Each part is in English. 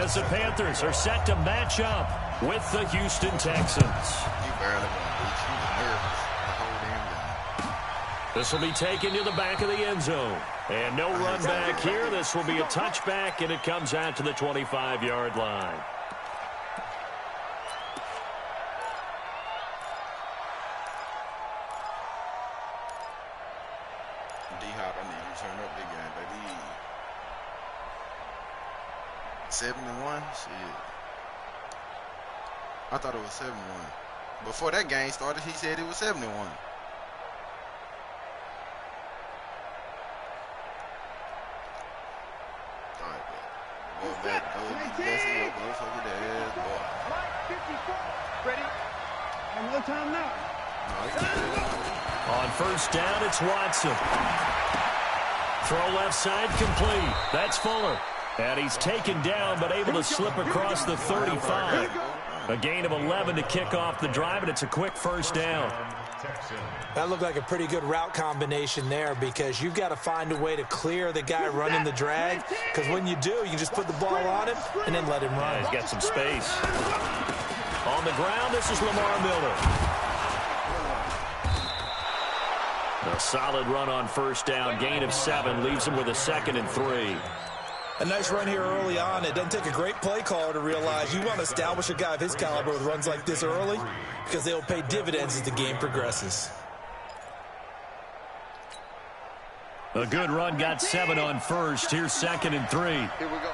as the Panthers are set to match up with the Houston Texans. You barely won, Beach. You was nervous the whole damn game. This will be taken to the back of the end zone. And no run back here. This will be a touchback, and it comes out to the 25-yard line. D-Hop, I need you to turn up big game, baby. 71? Shit. I thought it was 71. Before that game started, he said it was 71. Go back, go for the ass, boy. 54. Ready? And no time now. On first down, it's Watson. Throw left side complete. That's Fuller. And he's taken down, but able to slip across the 35. A gain of 11 to kick off the drive, and it's a quick first down. That looked like a pretty good route combination there because you've got to find a way to clear the guy running the drag, because when you do, you can just put the ball on him and then let him run. Yeah, he's got some space. On the ground, this is Lamar Miller. A solid run on first down, gain of 7, leaves him with a 2nd and 3. A nice run here early on. It doesn't take a great play caller to realize you want to establish a guy of his caliber with runs like this early because they'll pay dividends as the game progresses. A good run, got 7 on first. Here's 2nd and 3. Here we go.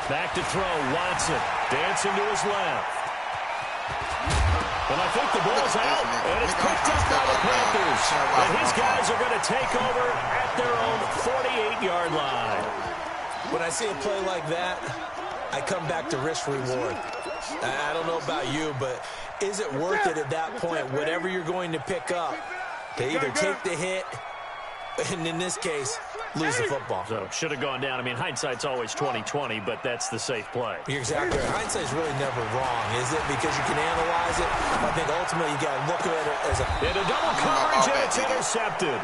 Back to throw, Watson. Dancing to his left. And I think the ball's out, and it's picked up by the Panthers. And his guys are going to take over at their own 48-yard line. When I see a play like that, I come back to risk reward. I don't know about you, but is it worth it at that point, whatever you're going to pick up, to either take the hit, and in this case, lose the football? So should have gone down. I mean, hindsight's always 20/20, but that's the safe play. You're exactly right. Hindsight's really never wrong, is it? Because you can analyze it. I think ultimately you got to look at it as a... In a double coverage, and it's intercepted.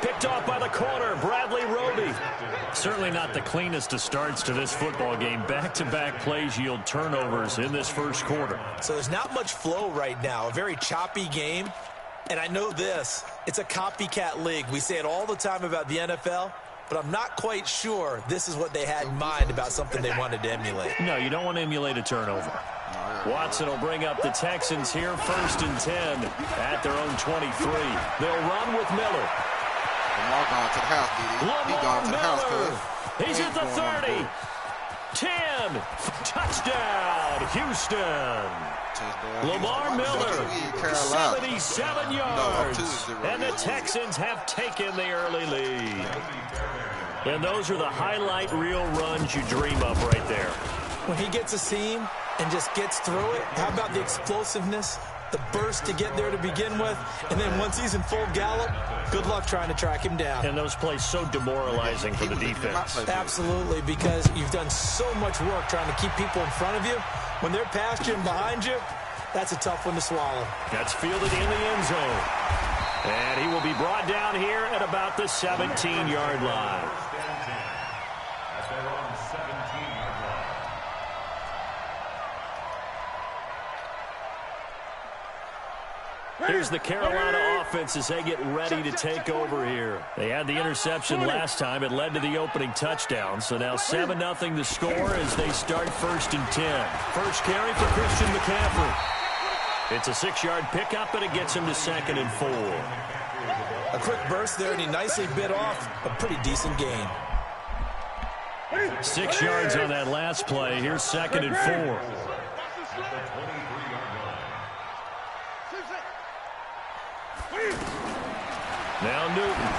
Picked off by the corner, Bradley Roby. Certainly not the cleanest of starts to this football game. Back-to-back plays yield turnovers in this first quarter. So there's not much flow right now. A very choppy game. And I know this, it's a copycat league. We say it all the time about the NFL, but I'm not quite sure this is what they had in mind about something they wanted to emulate. No, you don't want to emulate a turnover. Watson will bring up the Texans here, 1st and 10 at their own 23. They'll run with Miller. Lamar going to the house, Didi. He going to the house, cuz. He's at the 30. 10. Touchdown, Houston. Lamar Miller, 77 yards, and the Texans have taken the early lead. And those are the highlight reel runs you dream of right there. When he gets a seam and just gets through it, how about the explosiveness, the burst to get there to begin with, and then once he's in full gallop, good luck trying to track him down. And those plays so demoralizing for the defense. Absolutely, because you've done so much work trying to keep people in front of you. When they're past you and behind you, that's a tough one to swallow. That's fielded in the end zone. And he will be brought down here at about the 17-yard line. Here's the Carolina offense as they get ready to take over here. They had the interception last time. It led to the opening touchdown. So now 7-0 the score as they start 1st and 10. First carry for Christian McCaffrey. It's a 6-yard pickup, and it gets him to 2nd and 4. A quick burst there, and he nicely bit off a pretty decent gain. 6 yards on that last play. Here's 2nd and 4. Now Newton.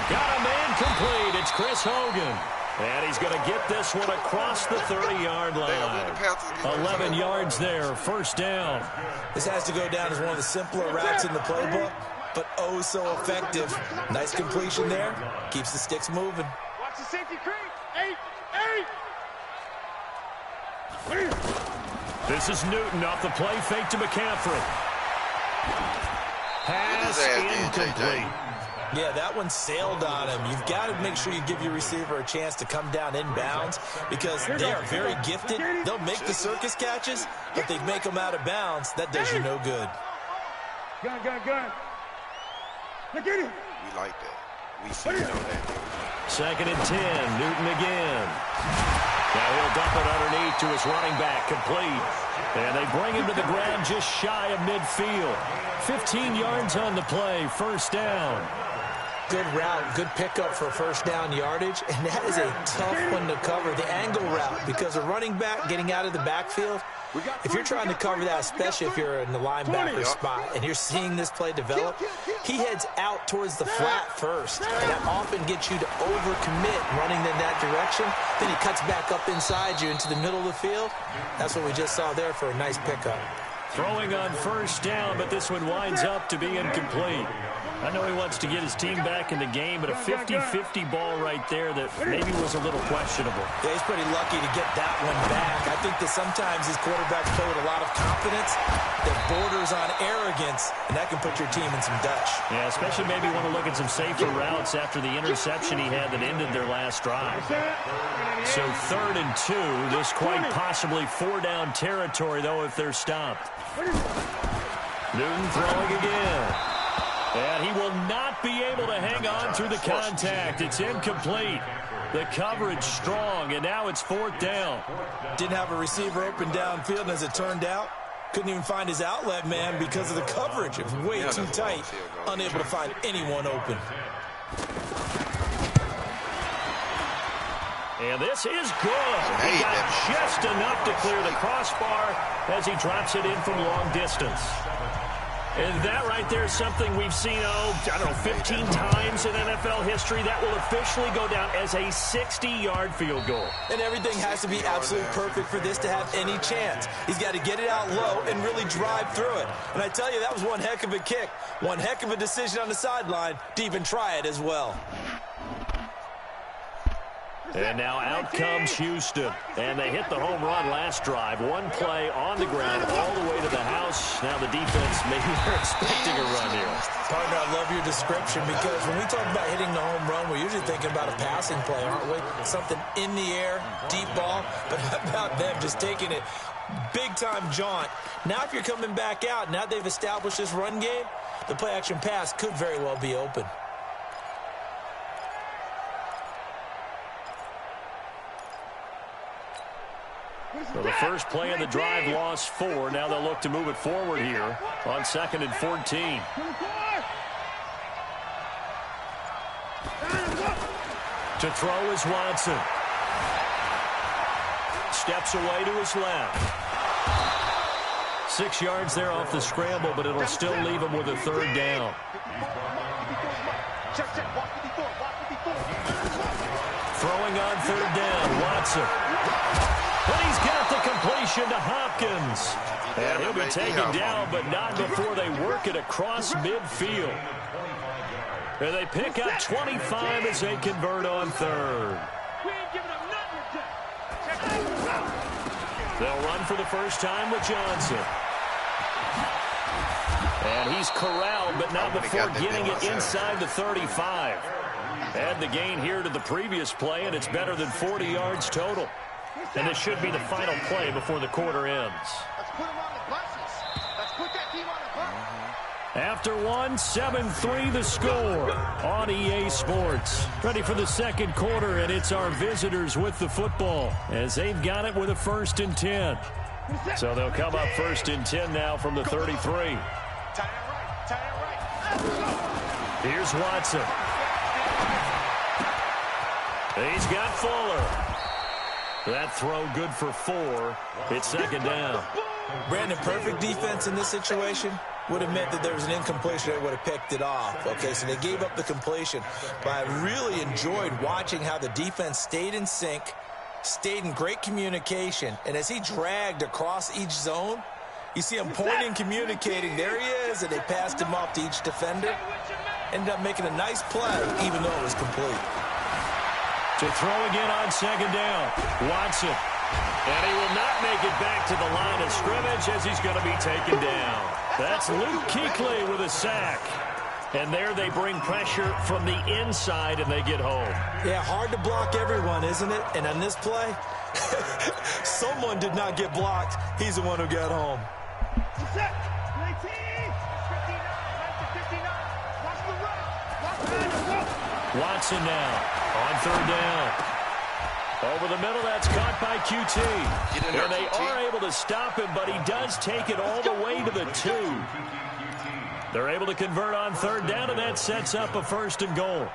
Got a man complete. It's Chris Hogan. And he's going to get this one across the 30-yard line. 11 yards there, 1st down. This has to go down as one of the simpler routes in the playbook, but oh so effective. Nice completion there. Keeps the sticks moving. Watch the safety creep. 8. This is Newton off the play fake to McCaffrey. Pass incomplete. Yeah, that one sailed on him. You've got to make sure you give your receiver a chance to come down inbounds because they are very gifted. They'll make the circus catches, but they make them out of bounds. That does you no good. Gun. Look at him. We like that. We see on that. 2nd and 10. Newton again. Now he'll dump it underneath to his running back, complete. And they bring him to the ground just shy of midfield. 15 yards on the play, 1st down. Good route, good pickup for first down yardage, and that is a tough one to cover, the angle route, because a running back getting out of the backfield, if you're trying to cover that, especially if you're in the linebacker spot and you're seeing this play develop, he heads out towards the flat first, and that often gets you to overcommit running in that direction. Then he cuts back up inside you into the middle of the field. That's what we just saw there for a nice pickup. Throwing on 1st down, but this one winds up to be incomplete. I know he wants to get his team back in the game, but a 50-50 ball right there that maybe was a little questionable. Yeah, he's pretty lucky to get that one back. I think that sometimes these quarterbacks play with a lot of confidence that borders on arrogance, and that can put your team in some Dutch. Yeah, especially maybe want to look at some safer routes after the interception he had that ended their last drive. So 3rd and 2, this quite possibly 4-down territory, though, if they're stopped. Newton throwing again. And he will not be able to hang on through the contact. It's incomplete. The coverage strong, and now it's 4th down. Didn't have a receiver open downfield, and as it turned out, couldn't even find his outlet man because of the coverage. It was way too tight, unable to find anyone open. And this is good. He got just enough to clear the crossbar as he drops it in from long distance. And that right there is something we've seen, 15 times in NFL history. That will officially go down as a 60-yard field goal. And everything has to be absolutely perfect for this to have any chance. He's got to get it out low and really drive through it. And I tell you, that was one heck of a kick. One heck of a decision on the sideline to even try it as well. And now out comes Houston. And they hit the home run last drive. One play on the ground all the way to the house. Now the defense, maybe they're expecting a run here. Partner, I love your description because when we talk about hitting the home run, we're usually thinking about a passing play, aren't we? Something in the air, deep ball. But how about them just taking it big-time jaunt? Now if you're coming back out, now they've established this run game, the play-action pass could very well be open. So the first play of the drive lost 4. Now they'll look to move it forward here on 2nd and 14. To throw is Watson. Steps away to his left. 6 yards there off the scramble, but it'll still leave him with a 3rd down. Throwing on 3rd down, Watson. But he's got the completion to Hopkins. And he'll be taken down, but not before they work it across midfield. And they pick up 25 as they convert on 3rd. They'll run for the first time with Johnson. And he's corralled, but not before getting it inside the 35. Add the gain here to the previous play, and it's better than 40 yards total. And this should be the final play before the quarter ends. Let's put him on the buses. Let's put that team on the bus. After 1, 7-3 the score on EA Sports. Ready for the second quarter, and it's our visitors with the football as they've got it with a 1st and 10. So they'll come up 1st and 10 now from the 33. Tie it right. Here's Watson. He's got Fuller. That throw good for 4. It's 2nd down. Brandon, perfect defense in this situation would have meant that there was an incompletion that would have picked it off. Okay, so they gave up the completion. But I really enjoyed watching how the defense stayed in sync, stayed in great communication. And as he dragged across each zone, you see him pointing, communicating. There he is, and they passed him off to each defender. Ended up making a nice play, even though it was complete. To throw again on 2nd down, Watson. And he will not make it back to the line of scrimmage as he's going to be taken down. That's Luke Kuechly with a sack. And there they bring pressure from the inside, and they get home. Yeah, hard to block everyone, isn't it? And on this play, someone did not get blocked. He's the one who got home. Watson now on third down. Over the middle, that's caught by QT. And they are able to stop him, but he does take it all the way to the 2. They're able to convert on third down, and that sets up a 1st and goal.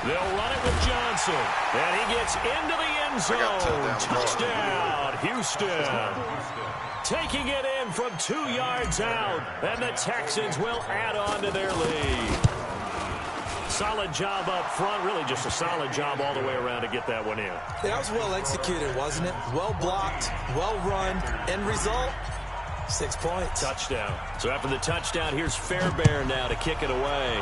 They'll run it with Johnson. And he gets into the end zone. Touchdown, Houston. Taking it in from 2 yards out. And the Texans will add on to their lead. Solid job up front. Really just a solid job all the way around to get that one in. That was well executed, wasn't it? Well blocked, well run. End result, 6 points. Touchdown. So after the touchdown, here's Fairbairn now to kick it away.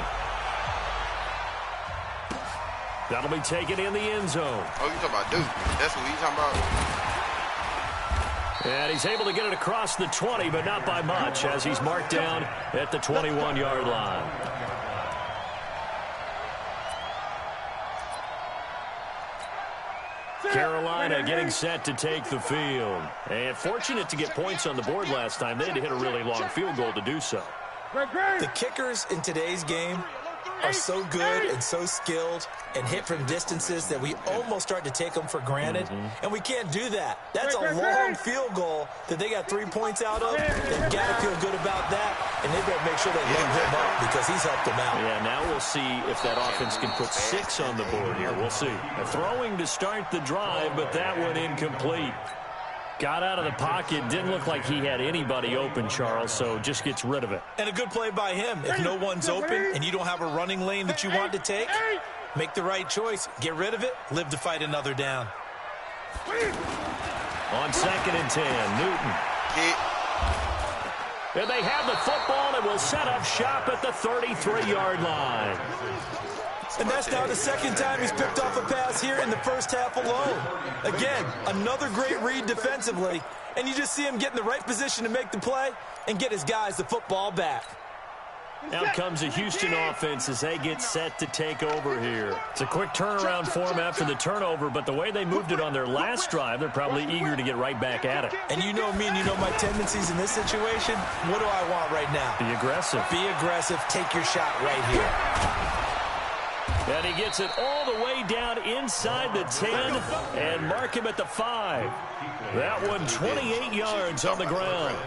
That'll be taken in the end zone. Oh, you talking about Duke. That's what you talking about. And he's able to get it across the 20, but not by much, as he's marked down at the 21-yard line. Carolina getting set to take the field. And fortunate to get points on the board last time. They had to hit a really long field goal to do so. The kickers in today's game are so good and so skilled and hit from distances that we almost start to take them for granted. And we can't do that. That's a long field goal that they got 3 points out of. They've got to feel good about that, and they better make sure they load him up because he's helped them out. Yeah, now we'll see if that offense can put 6 on the board here. We'll see. A throwing to start the drive, but that one incomplete. Got out of the pocket. Didn't look like he had anybody open, Charles, so just gets rid of it. And a good play by him. If no one's open and you don't have a running lane that you want to take, make the right choice. Get rid of it. Live to fight another down. On 2nd and 10, Newton. And they have the football and will set up shop at the 33-yard line. And that's now the 2nd time he's picked off a pass here in the first half alone. Again, another great read defensively, and you just see him get in the right position to make the play and get his guys the football back. Out comes a Houston offense as they get set to take over here. It's a quick turnaround for them after the turnover, but the way they moved it on their last drive, they're probably eager to get right back at it. And you know me and you know my tendencies in this situation. What do I want right now? Be aggressive. Be aggressive. Take your shot right here. And he gets it all the way down inside the 10 and mark him at the 5. That one 28 yards on the ground.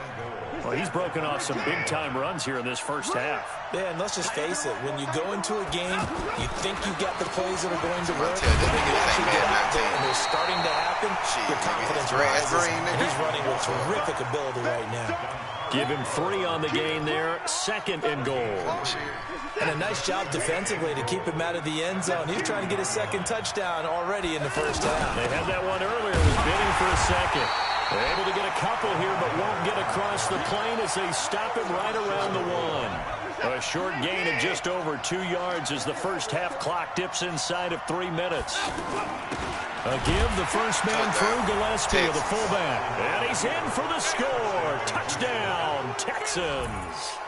Well, he's broken off some big-time runs here in this first half. Yeah, and let's just face it. When you go into a game, you think you've got the plays that are going to work. When you actually get out there and they're starting to happen, your confidence rises. And he's running with terrific ability right now. Give him 3 on the gain there. 2nd and goal. And a nice job defensively to keep him out of the end zone. He's trying to get his 2nd touchdown already in the first half. They had that one earlier. Was bidding for a 2nd. They're able to get a couple here, but won't get across the plane as they stop him right around the 1. A short gain of just over 2 yards as the first half clock dips inside of 3 minutes. A give, the first man through, Gillespie with the fullback. And he's in for the score. Touchdown, Texans.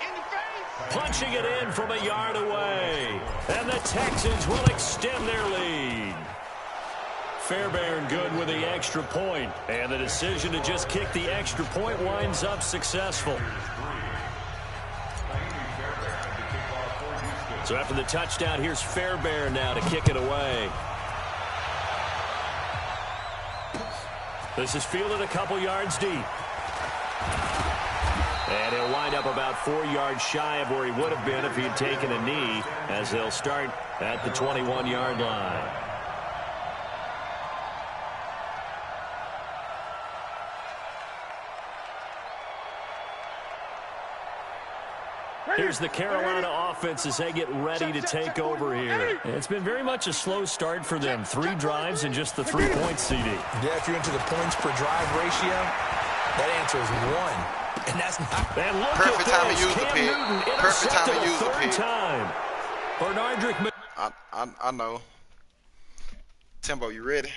Punching it in from a yard away. And the Texans will extend their lead. Fairbairn good with the extra point. And the decision to just kick the extra point winds up successful. So after the touchdown, here's Fairbairn now to kick it away. This is fielded a couple yards deep. And he'll wind up about 4 yards shy of where he would have been if he had taken a knee, as they'll start at the 21-yard line. Here's the Carolina offense as they get ready to take over here. It's been very much a slow start for them. 3 drives and just the 3 points, CD. Yeah, if you're into the points per drive ratio, that answer is 1. And that's not... And look perfect at time this. to use the pick. Perfect time to use the pick. Time. Bernardrick. I know. Timbo, you ready?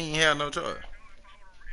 He ain't have no choice.